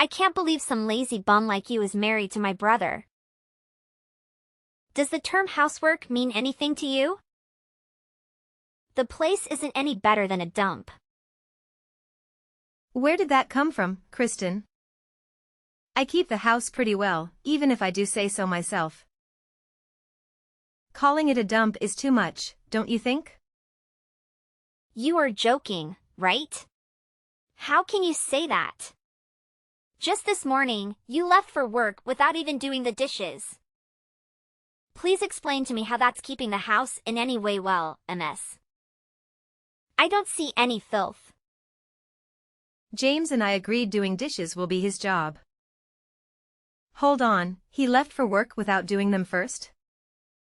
I can't believe some lazy bum like you is married to my brother. Does the term housework mean anything to you? The place isn't any better than a dump. Where did that come from, Kristen? I keep the house pretty well, even if I do say so myself. Calling it a dump is too much, don't you think? You are joking, right? How can you say that? Just this morning, you left for work without even doing the dishes. Please explain to me how that's keeping the house in any way well, MS. I don't see any filth. James and I agreed doing dishes will be his job. Hold on, he left for work without doing them first?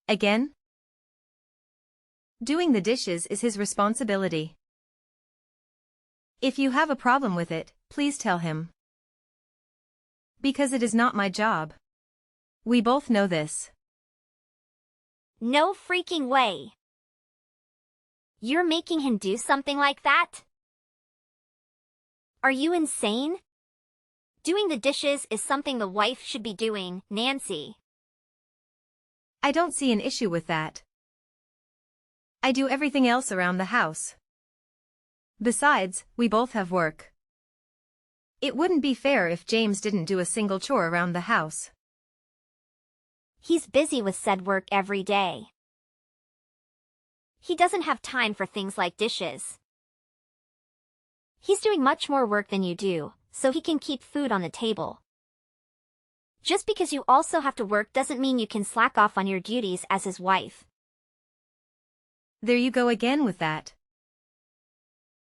Again? Doing the dishes is his responsibility. If you have a problem with it, please tell him. Because it is not my job. We both know this. No freaking way. You're making him do something like that? Are you insane? Doing the dishes is something the wife should be doing, Nancy. I don't see an issue with that. I do everything else around the house. Besides, we both have work. It wouldn't be fair if James didn't do a single chore around the house. He's busy with said work every day. He doesn't have time for things like dishes. He's doing much more work than you do, so he can keep food on the table. Just because you also have to work doesn't mean you can slack off on your duties as his wife. There you go again with that.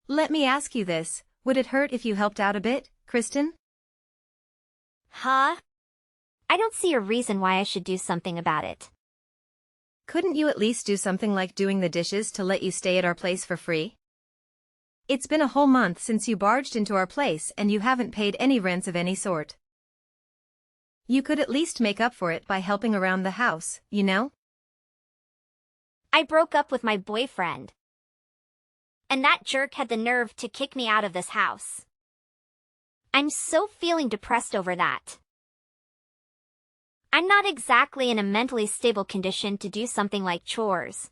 Let me ask you this, would it hurt if you helped out a bit, Kristen? Huh? I don't see a reason why I should do something about it. Couldn't you at least do something like doing the dishes to let you stay at our place for free? It's been a whole month since you barged into our place and you haven't paid any rents of any sort. You could at least make up for it by helping around the house, you know? I broke up with my boyfriend. And that jerk had the nerve to kick me out of this house. I'm so feeling depressed over that. I'm not exactly in a mentally stable condition to do something like chores.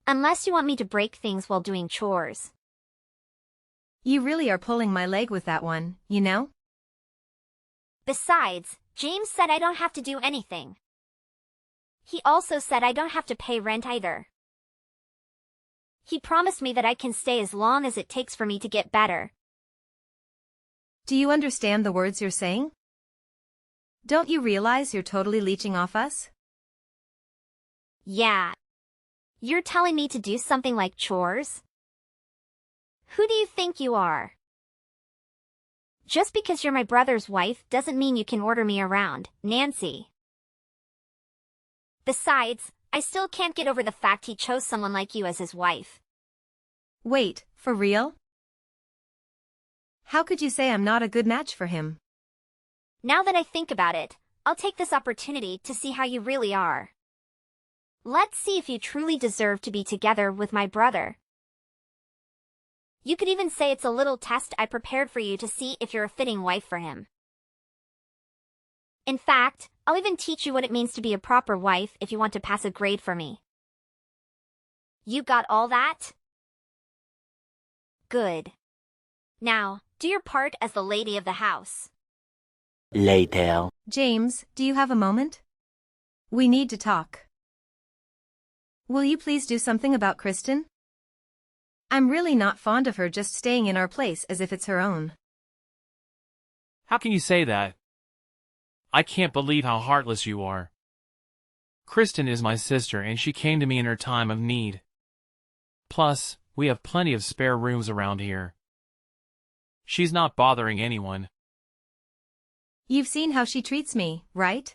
Unless you want me to break things while doing chores. You really are pulling my leg with that one, you know? Besides, James said I don't have to do anything. He also said I don't have to pay rent either. He promised me that I can stay as long as it takes for me to get better. Do you understand the words you're saying? Don't you realize you're totally leeching off us? Yeah. You're telling me to do something like chores? Who do you think you are? Just because you're my brother's wife doesn't mean you can order me around, Nancy. Besides, I still can't get over the fact he chose someone like you as his wife. Wait, for real? How could you say I'm not a good match for him? Now that I think about it, I'll take this opportunity to see how you really are. Let's see if you truly deserve to be together with my brother. You could even say it's a little test I prepared for you to see if you're a fitting wife for him. In fact, I'll even teach you what it means to be a proper wife if you want to pass a grade for me. You got all that? Good. Now, do your part as the lady of the house. Later. James, do you have a moment? We need to talk. Will you please do something about Kristen? I'm really not fond of her just staying in our place as if it's her own. How can you say that? I can't believe how heartless you are. Kristen is my sister and she came to me in her time of need. Plus, we have plenty of spare rooms around here. She's not bothering anyone. You've seen how she treats me, right?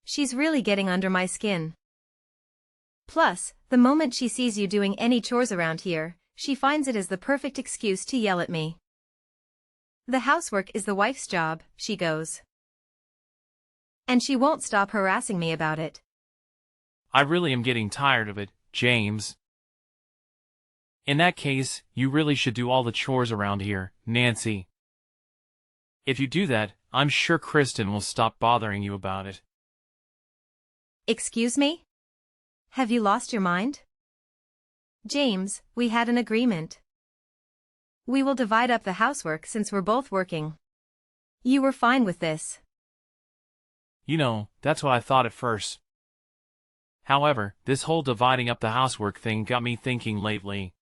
She's really getting under my skin. Plus, the moment she sees you doing any chores around here, she finds it as the perfect excuse to yell at me. The housework is the wife's job, she goes. And she won't stop harassing me about it. I really am getting tired of it, James. In that case, you really should do all the chores around here, Nancy. If you do that, I'm sure Kristen will stop bothering you about it. Excuse me? Have you lost your mind? James, we had an agreement. We will divide up the housework since we're both working. You were fine with this. You know, that's what I thought at first. However, this whole dividing up the housework thing got me thinking lately.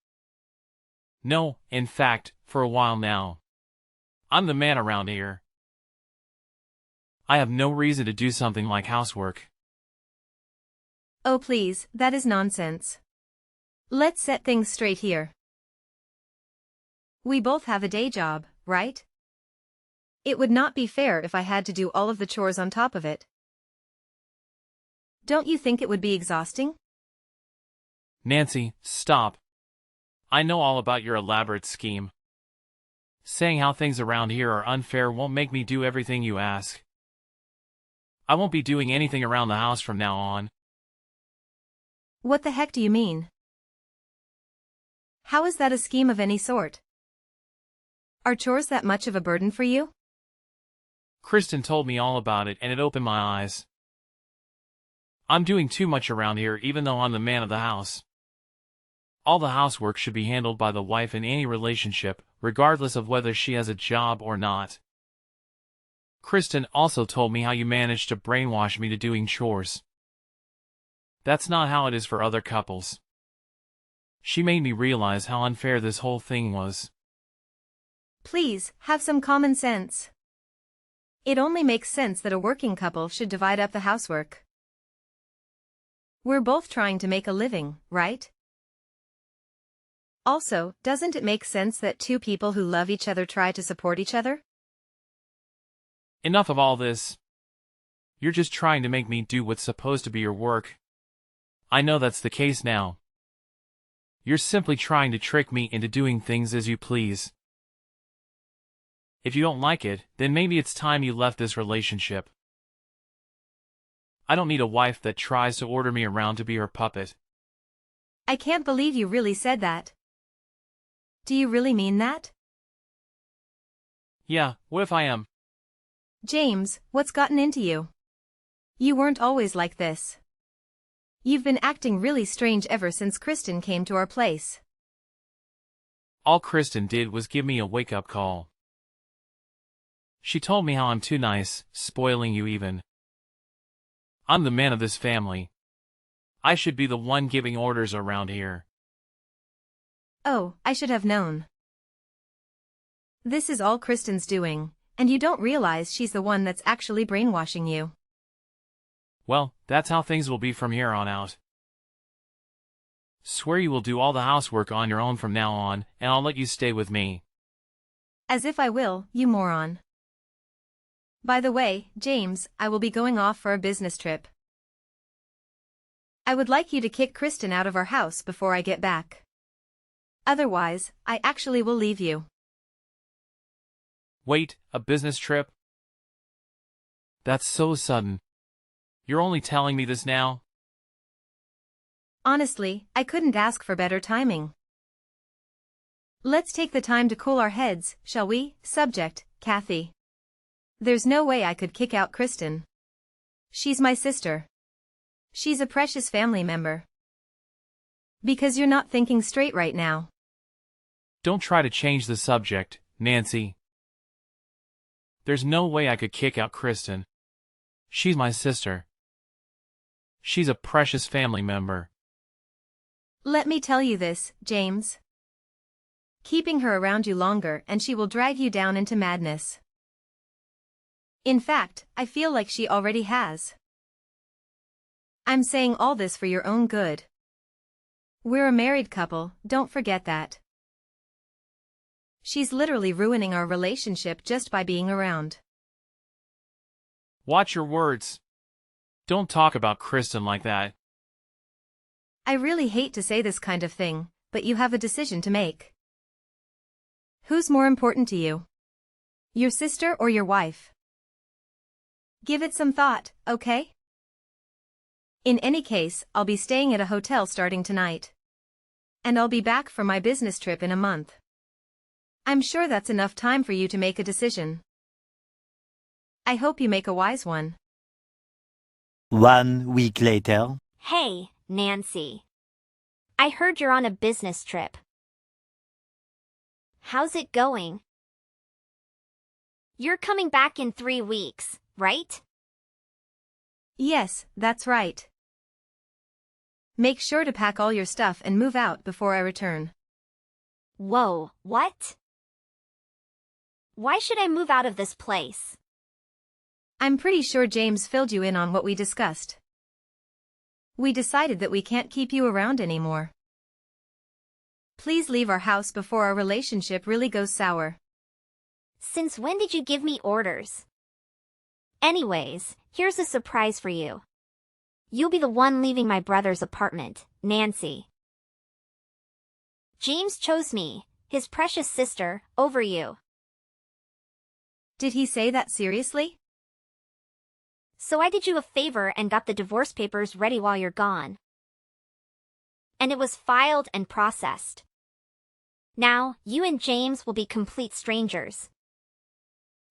No, in fact, for a while now. I'm the man around here. I have no reason to do something like housework. Oh please, that is nonsense. Let's set things straight here. We both have a day job, right? It would not be fair if I had to do all of the chores on top of it. Don't you think it would be exhausting? Nancy, stop. I know all about your elaborate scheme. Saying how things around here are unfair won't make me do everything you ask. I won't be doing anything around the house from now on. What the heck do you mean? How is that a scheme of any sort? Are chores that much of a burden for you? Kristen told me all about it and it opened my eyes. I'm doing too much around here even though I'm the man of the house. All the housework should be handled by the wife in any relationship, regardless of whether she has a job or not. Kristen also told me how you managed to brainwash me to doing chores. That's not how it is for other couples. She made me realize how unfair this whole thing was. Please, have some common sense. It only makes sense that a working couple should divide up the housework. We're both trying to make a living, right? Also, doesn't it make sense that two people who love each other try to support each other? Enough of all this. You're just trying to make me do what's supposed to be your work. I know that's the case now. You're simply trying to trick me into doing things as you please. If you don't like it, then maybe it's time you left this relationship. I don't need a wife that tries to order me around to be her puppet. I can't believe you really said that. Do you really mean that? Yeah, what if I am? James, what's gotten into you? You weren't always like this. You've been acting really strange ever since Kristen came to our place. All Kristen did was give me a wake-up call. She told me how I'm too nice, spoiling you even. I'm the man of this family. I should be the one giving orders around here. Oh, I should have known. This is all Kristen's doing, and you don't realize she's the one that's actually brainwashing you. Well, that's how things will be from here on out. Swear you will do all the housework on your own from now on, and I'll let you stay with me. As if I will, you moron. By the way, James, I will be going off for a business trip. I would like you to kick Kristen out of our house before I get back. Otherwise, I actually will leave you. Wait, a business trip? That's so sudden. You're only telling me this now? Honestly, I couldn't ask for better timing. Let's take the time to cool our heads, shall we? Subject, Kathy. There's no way I could kick out Kristen. She's my sister. She's a precious family member. Because you're not thinking straight right now. Don't try to change the subject, Nancy. There's no way I could kick out Kristen. She's my sister. She's a precious family member. Let me tell you this, James. Keeping her around you longer and she will drag you down into madness. In fact, I feel like she already has. I'm saying all this for your own good. We're a married couple, don't forget that. She's literally ruining our relationship just by being around. Watch your words. Don't talk about Kristen like that. I really hate to say this kind of thing, but you have a decision to make. Who's more important to you? Your sister or your wife? Give it some thought, okay? In any case, I'll be staying at a hotel starting tonight. And I'll be back for my business trip in a month. I'm sure that's enough time for you to make a decision. I hope you make a wise one. 1 week later. Hey, Nancy. I heard you're on a business trip. How's it going? You're coming back in 3 weeks, right? Yes, that's right. Make sure to pack all your stuff and move out before I return. Whoa, what? Why should I move out of this place? I'm pretty sure James filled you in on what we discussed. We decided that we can't keep you around anymore. Please leave our house before our relationship really goes sour. Since when did you give me orders? Anyways, here's a surprise for you. You'll be the one leaving my brother's apartment, Nancy. James chose me, his precious sister, over you. Did he say that seriously? So I did you a favor and got the divorce papers ready while you're gone. And it was filed and processed. Now, you and James will be complete strangers.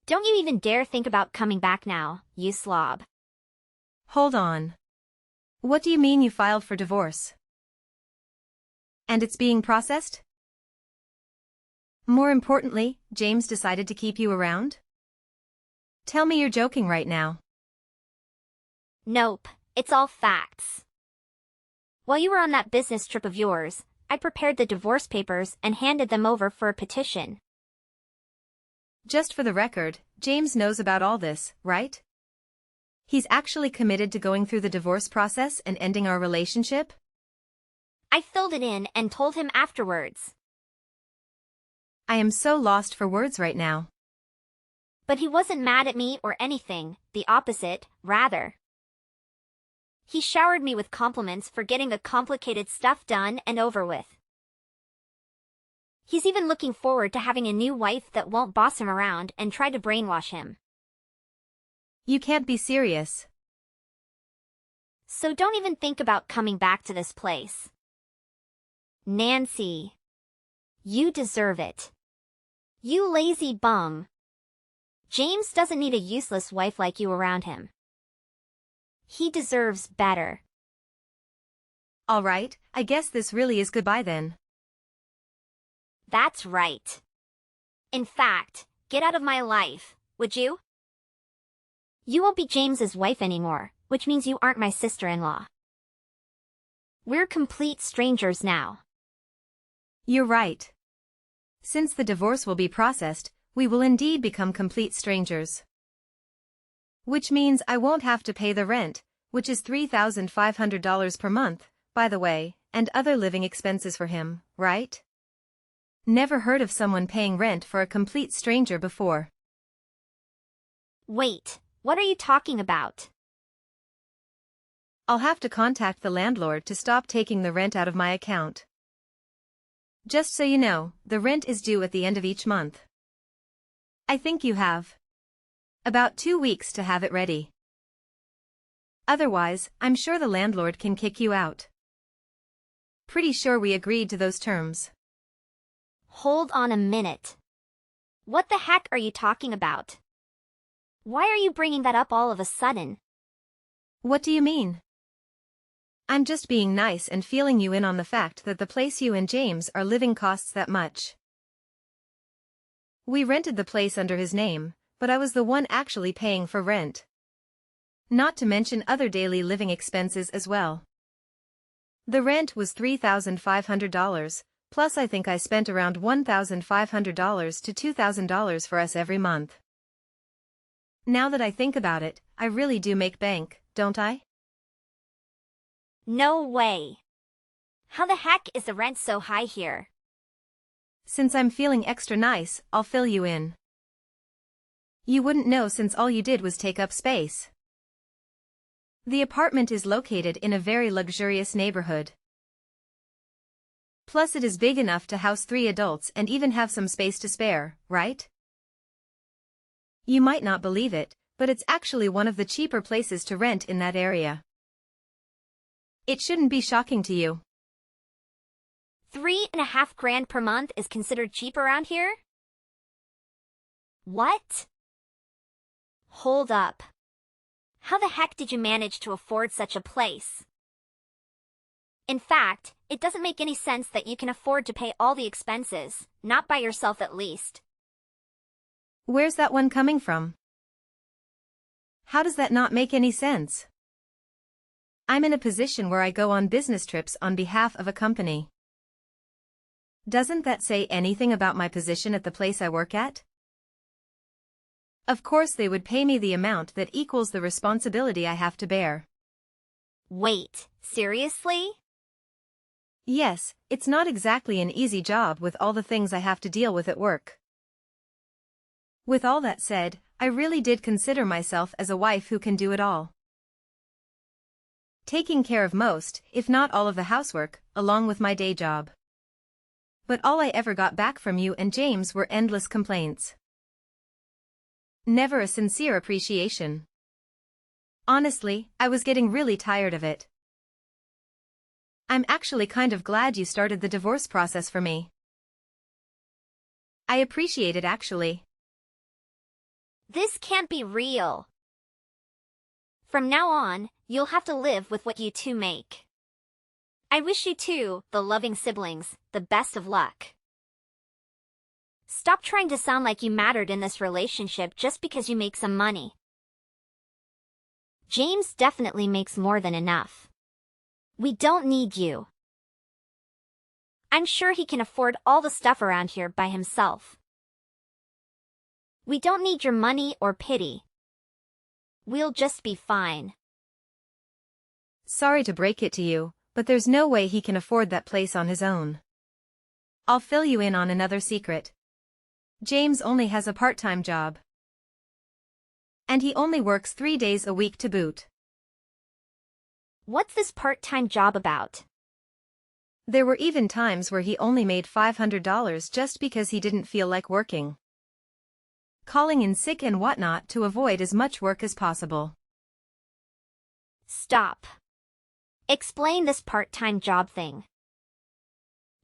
Don't you even dare think about coming back now, you slob. Hold on. What do you mean you filed for divorce? And it's being processed? More importantly, James decided to keep you around? Tell me you're joking right now. Nope, it's all facts. While you were on that business trip of yours, I prepared the divorce papers and handed them over for a petition. Just for the record, James knows about all this, right? He's actually committed to going through the divorce process and ending our relationship? I filled it in and told him afterwards. I am so lost for words right now. But he wasn't mad at me or anything, the opposite, rather. He showered me with compliments for getting the complicated stuff done and over with. He's even looking forward to having a new wife that won't boss him around and try to brainwash him. You can't be serious. So don't even think about coming back to this place. Nancy. You deserve it. You lazy bum. James doesn't need a useless wife like you around him. He deserves better. All right, I guess this really is goodbye then. That's right. In fact, get out of my life, would you? You won't be James's wife anymore, which means you aren't my sister-in-law. We're complete strangers now. You're right. Since the divorce will be processed, we will indeed become complete strangers. Which means I won't have to pay the rent, which is $3,500 per month, by the way, and other living expenses for him, right? Never heard of someone paying rent for a complete stranger before. Wait, what are you talking about? I'll have to contact the landlord to stop taking the rent out of my account. Just so you know, the rent is due at the end of each month. I think you have about 2 weeks to have it ready. Otherwise, I'm sure the landlord can kick you out. Pretty sure we agreed to those terms. Hold on a minute. What the heck are you talking about? Why are you bringing that up all of a sudden? What do you mean? I'm just being nice and feeling you in on the fact that the place you and James are living costs that much. We rented the place under his name, but I was the one actually paying for rent. Not to mention other daily living expenses as well. The rent was $3,500, plus I think I spent around $1,500 to $2,000 for us every month. Now that I think about it, I really do make bank, don't I? No way. How the heck is the rent so high here? Since I'm feeling extra nice, I'll fill you in. You wouldn't know since all you did was take up space. The apartment is located in a very luxurious neighborhood. Plus it is big enough to house 3 adults and even have some space to spare, right? You might not believe it, but it's actually one of the cheaper places to rent in that area. It shouldn't be shocking to you. $3.5 grand per month is considered cheap around here? What? Hold up. How the heck did you manage to afford such a place? In fact, it doesn't make any sense that you can afford to pay all the expenses, not by yourself at least. Where's that one coming from? How does that not make any sense? I'm in a position where I go on business trips on behalf of a company. Doesn't that say anything about my position at the place I work at? Of course they would pay me the amount that equals the responsibility I have to bear. Wait, seriously? Yes, it's not exactly an easy job with all the things I have to deal with at work. With all that said, I really did consider myself as a wife who can do it all. Taking care of most, if not all of the housework, along with my day job. But all I ever got back from you and James were endless complaints. Never a sincere appreciation. Honestly, I was getting really tired of it. I'm actually kind of glad you started the divorce process for me. I appreciate it actually. This can't be real. From now on, you'll have to live with what you two make. I wish you two, the loving siblings, the best of luck. Stop trying to sound like you mattered in this relationship just because you make some money. James definitely makes more than enough. We don't need you. I'm sure he can afford all the stuff around here by himself. We don't need your money or pity. We'll just be fine. Sorry to break it to you, but there's no way he can afford that place on his own. I'll fill you in on another secret. James only has a part-time job. And he only works 3 days a week to boot. What's this part-time job about? There were even times where he only made $500 just because he didn't feel like working. Calling in sick and whatnot to avoid as much work as possible. Stop. Explain this part-time job thing.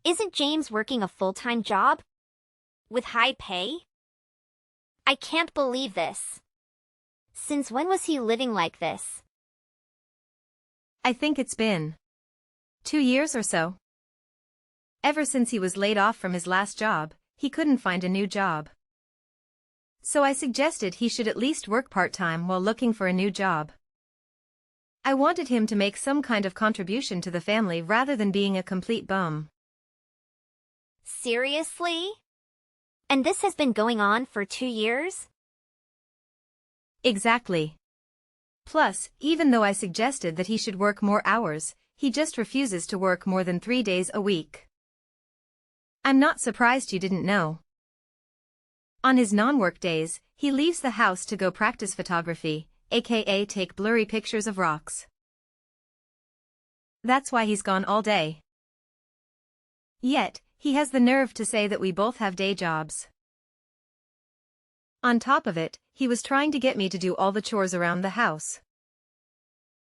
Isn't James working a full-time job? With high pay? I can't believe this. Since when was he living like this? I think it's been 2 years or so. Ever since he was laid off from his last job, he couldn't find a new job. So I suggested he should at least work part-time while looking for a new job. I wanted him to make some kind of contribution to the family rather than being a complete bum. Seriously? And this has been going on for 2 years? Exactly. Plus, even though I suggested that he should work more hours, he just refuses to work more than 3 days a week. I'm not surprised you didn't know. On his non-work days, he leaves the house to go practice photography, aka take blurry pictures of rocks. That's why he's gone all day. Yet, he has the nerve to say that we both have day jobs. On top of it, he was trying to get me to do all the chores around the house.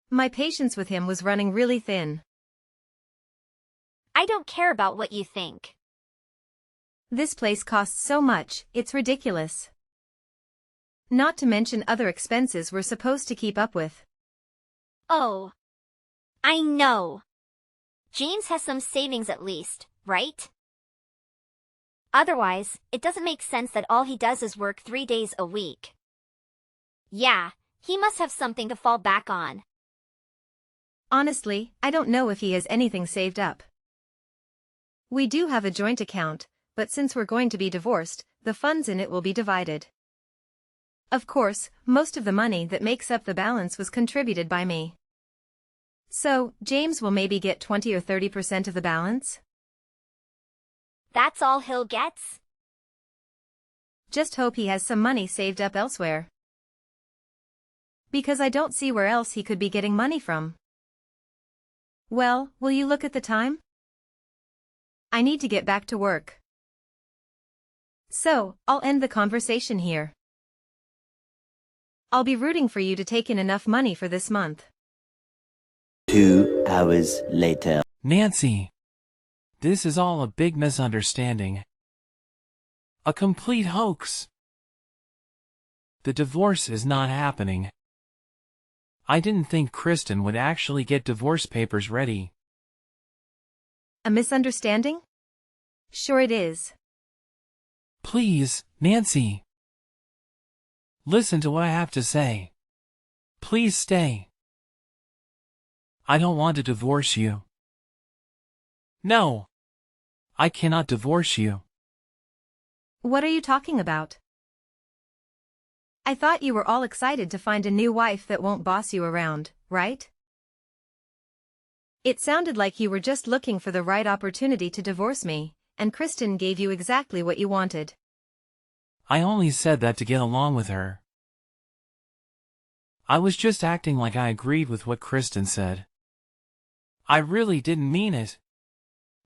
My patience with him was running really thin. I don't care about what you think. This place costs so much, it's ridiculous. Not to mention other expenses we're supposed to keep up with. Oh. I know. James has some savings at least, right? Otherwise, it doesn't make sense that all he does is work 3 days a week. Yeah, he must have something to fall back on. Honestly, I don't know if he has anything saved up. We do have a joint account, but since we're going to be divorced, the funds in it will be divided. Of course, most of the money that makes up the balance was contributed by me. So, James will maybe get 20 or 30% of the balance? That's all he'll get? Just hope he has some money saved up elsewhere. Because I don't see where else he could be getting money from. Well, will you look at the time? I need to get back to work. So, I'll end the conversation here. I'll be rooting for you to take in enough money for this month. 2 hours later. Nancy, this is all a big misunderstanding. A complete hoax. The divorce is not happening. I didn't think Kristen would actually get divorce papers ready. A misunderstanding? Sure it is. Please, Nancy. Listen to what I have to say. Please stay. I don't want to divorce you. No. I cannot divorce you. What are you talking about? I thought you were all excited to find a new wife that won't boss you around, right? It sounded like you were just looking for the right opportunity to divorce me, and Kristen gave you exactly what you wanted. I only said that to get along with her. I was just acting like I agreed with what Kristen said. I really didn't mean it.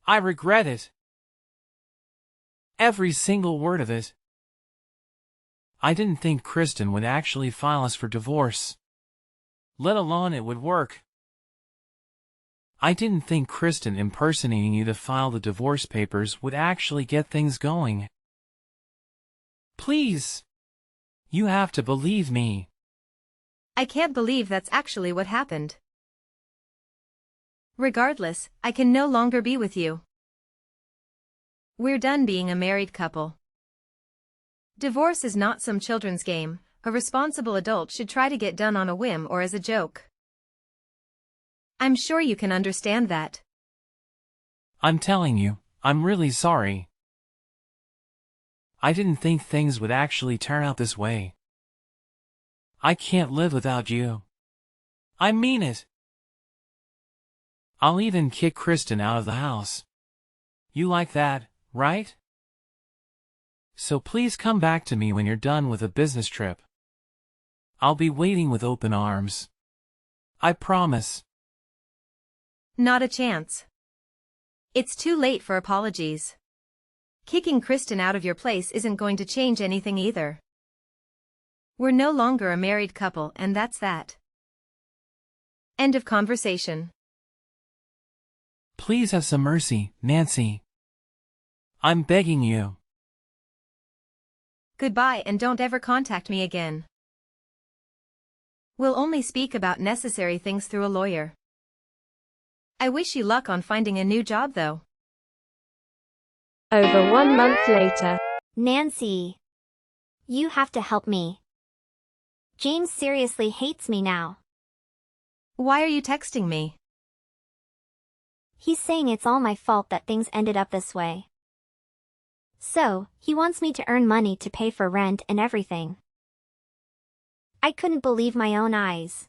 I regret it. Every single word of it. I didn't think Kristen would actually file us for divorce. Let alone it would work. I didn't think Kristen impersonating you to file the divorce papers would actually get things going. Please. You have to believe me. I can't believe that's actually what happened. Regardless, I can no longer be with you. We're done being a married couple. Divorce is not some children's game. A responsible adult should try to get done on a whim or as a joke. I'm sure you can understand that. I'm telling you, I'm really sorry. I didn't think things would actually turn out this way. I can't live without you. I mean it. I'll even kick Kristen out of the house. You like that, right? So please come back to me when you're done with a business trip. I'll be waiting with open arms. I promise. Not a chance. It's too late for apologies. Kicking Kristen out of your place isn't going to change anything either. We're no longer a married couple, and that's that. End of conversation. Please have some mercy, Nancy. I'm begging you. Goodbye, and don't ever contact me again. We'll only speak about necessary things through a lawyer. I wish you luck on finding a new job, though. Over 1 month later. Nancy. You have to help me. James seriously hates me now. Why are you texting me? He's saying it's all my fault that things ended up this way. So, he wants me to earn money to pay for rent and everything. I couldn't believe my own eyes.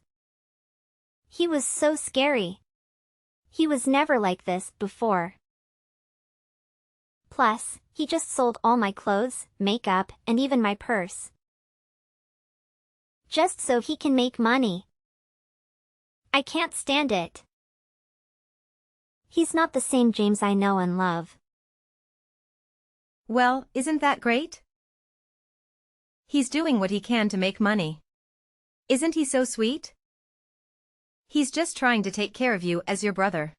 He was so scary. He was never like this before. Plus, he just sold all my clothes, makeup, and even my purse. Just so he can make money. I can't stand it. He's not the same James I know and love. Well, isn't that great? He's doing what he can to make money. Isn't he so sweet? He's just trying to take care of you as your brother.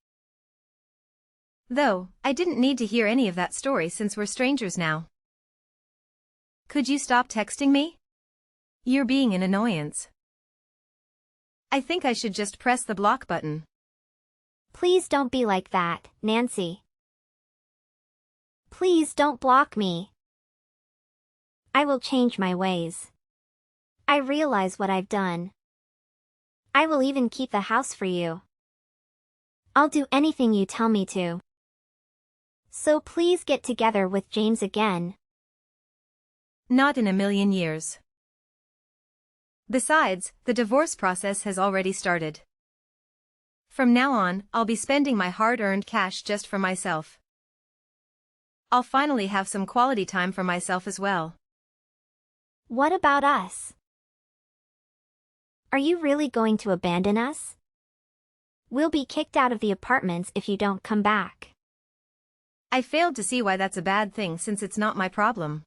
Though, I didn't need to hear any of that story since we're strangers now. Could you stop texting me? You're being an annoyance. I think I should just press the block button. Please don't be like that, Nancy. Please don't block me. I will change my ways. I realize what I've done. I will even keep the house for you. I'll do anything you tell me to. So please get together with James again. Not in a million years. Besides, the divorce process has already started. From now on, I'll be spending my hard-earned cash just for myself. I'll finally have some quality time for myself as well. What about us? Are you really going to abandon us? We'll be kicked out of the apartments if you don't come back. I failed to see why that's a bad thing since it's not my problem.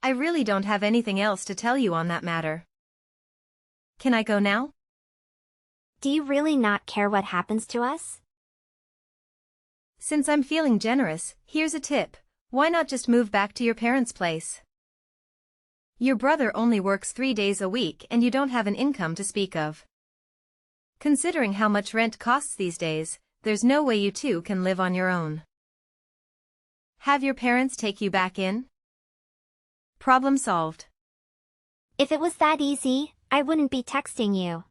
I really don't have anything else to tell you on that matter. Can I go now? Do you really not care what happens to us? Since I'm feeling generous, here's a tip. Why not just move back to your parents' place? Your brother only works 3 days a week and you don't have an income to speak of. Considering how much rent costs these days, there's no way you two can live on your own. Have your parents take you back in? Problem solved. If it was that easy, I wouldn't be texting you.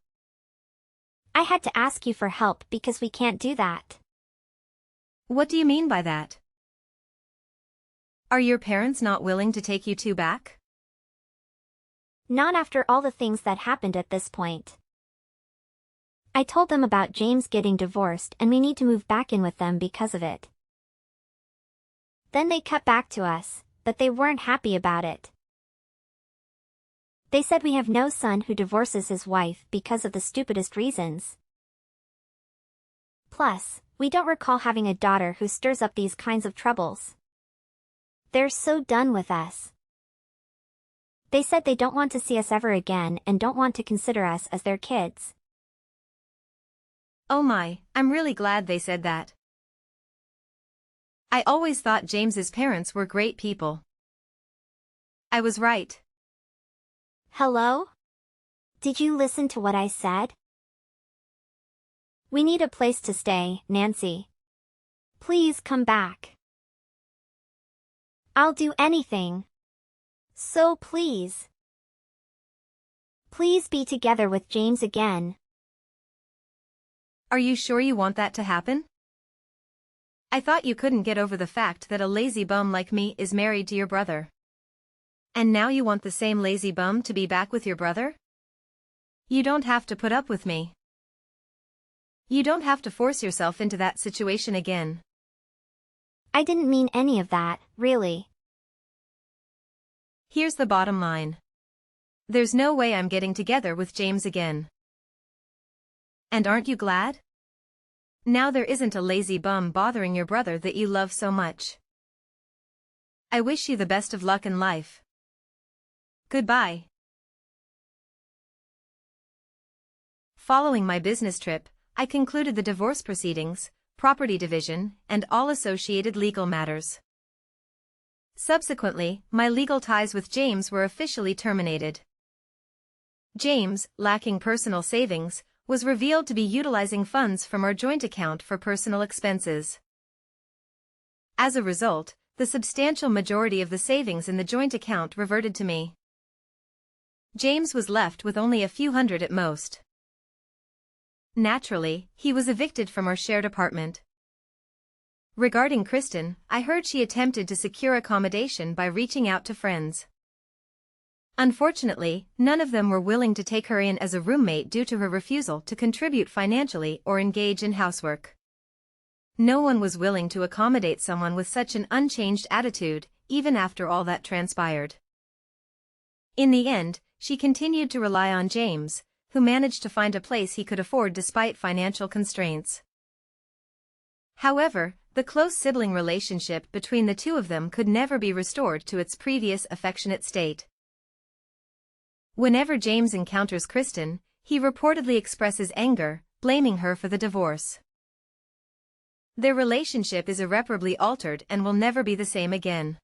I had to ask you for help because we can't do that. What do you mean by that? Are your parents not willing to take you two back? Not after all the things that happened at this point. I told them about James getting divorced and we need to move back in with them because of it. Then they cut back to us, but they weren't happy about it. They said we have no son who divorces his wife because of the stupidest reasons. Plus, we don't recall having a daughter who stirs up these kinds of troubles. They're so done with us. They said they don't want to see us ever again and don't want to consider us as their kids. Oh my, I'm really glad they said that. I always thought James's parents were great people. I was right. Hello? Did you listen to what I said? We need a place to stay, Nancy. Please come back. I'll do anything. So please. Please be together with James again. Are you sure you want that to happen? I thought you couldn't get over the fact that a lazy bum like me is married to your brother. And now you want the same lazy bum to be back with your brother? You don't have to put up with me. You don't have to force yourself into that situation again. I didn't mean any of that, really. Here's the bottom line. There's no way I'm getting together with James again. And aren't you glad? Now there isn't a lazy bum bothering your brother that you love so much. I wish you the best of luck in life. Goodbye. Following my business trip, I concluded the divorce proceedings, property division, and all associated legal matters. Subsequently, my legal ties with James were officially terminated. James, lacking personal savings, was revealed to be utilizing funds from our joint account for personal expenses. As a result, the substantial majority of the savings in the joint account reverted to me. James was left with only a few hundred at most. Naturally, he was evicted from our shared apartment. Regarding Kristen, I heard she attempted to secure accommodation by reaching out to friends. Unfortunately, none of them were willing to take her in as a roommate due to her refusal to contribute financially or engage in housework. No one was willing to accommodate someone with such an unchanged attitude, even after all that transpired. In the end, she continued to rely on James, who managed to find a place he could afford despite financial constraints. However, the close sibling relationship between the two of them could never be restored to its previous affectionate state. Whenever James encounters Kristen, he reportedly expresses anger, blaming her for the divorce. Their relationship is irreparably altered and will never be the same again.